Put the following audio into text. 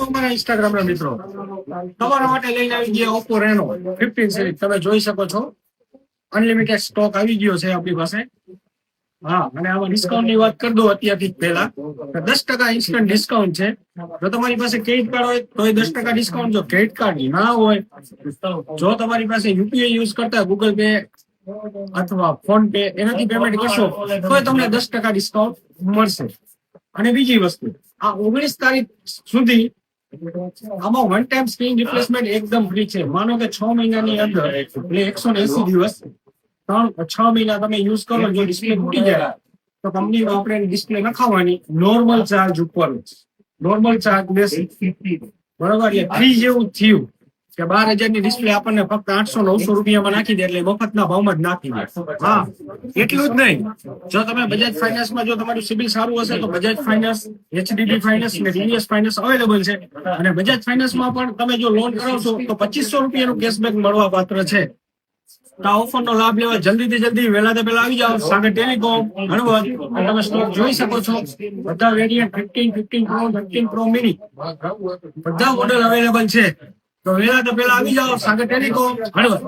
અમારા ઇન્સ્ટાગ્રામ ના મિત્રો તમારા માટે લઈને આવી ગયા ઓપ્પો રેનો 15 સિરીઝ તમે જોઈ શકો છો. અનલિમિટેડ સ્ટોક આવી ગયો છે આપણી પાસે. હા, અને આમાં ડિસ્કાઉન્ટ ની વાત કરી દો અત્યારથી પહેલા 10% ઇન્સ્ટન્ટ ડિસ્કાઉન્ટ છે. જો તમારી પાસે ક્રેડિટ કાર્ડ હોય તો 10% ડિસ્કાઉન્ટ, જો ક્રેડિટ કાર્ડ ના હોય, જો તમારી પાસે યુપીઆઈ યુઝ કરતા ગૂગલ પે અથવા ફોન પે એનાથી પેમેન્ટ કરશો તો તમને 10% ડિસ્કાઉન્ટ મળશે. અને બીજી વસ્તુ, આ 19 તારીખ સુધી આમાં વન ટાઈમ સ્ક્રીન રિપ્લેસમેન્ટ એકદમ ફ્રી છે. માનો કે 6 મહિનાની અંદર એટલે 180 દિવસ 6 મહિના તમે યુઝ કરો, જો ડિસ્પ્લે તૂટી જાય તો કંપનીમાં આપણે ડિસ્પ્લે નખાવવાની નોર્મલ ચાર્જ ઉપર, નોર્મલ ચાર્જ લેશે. બરોબર, એ ફ્રી જેવું થયું કે 12,000 ની ડિસ્પ્લે આપણને ફક્ત 800-900 રૂપિયામાં નાખી દે, એટલે મફતના ભાવમાં જ નાખી દે. હા, એટલું જ નહીં, જો તમે બજાજ ફાઇનાન્સમાં, જો તમારું સિબિલ સારું હશે તો બજાજ ફાઇનાન્સ, એચડીબી ફાઇનાન્સ અને ટીવીએસ ફાઇનાન્સ અવેલેબલ છે. અને બજાજ ફાઇનાન્સમાં પણ તમે જો લોન કરાવશો તો 2500 રૂપિયાનું કેશબેક મળવા પાત્ર છે. આ ઓફર નો લાભ લેવા જલ્દીથી જલ્દી વહેલા પહેલા આવી જાઓ. સાગર ટેલિકોમ હળવદ, તમે સ્ટોક જોઈ શકો છો. બધા વેરિયન્ટ 15, 15 પ્રો, 15 પ્રો મિની બધા મોડેલ અવેલેબલ છે. તો વહેલા પહેલા આવી જાઓ. સાગર ટેલિકોમ હળવદ.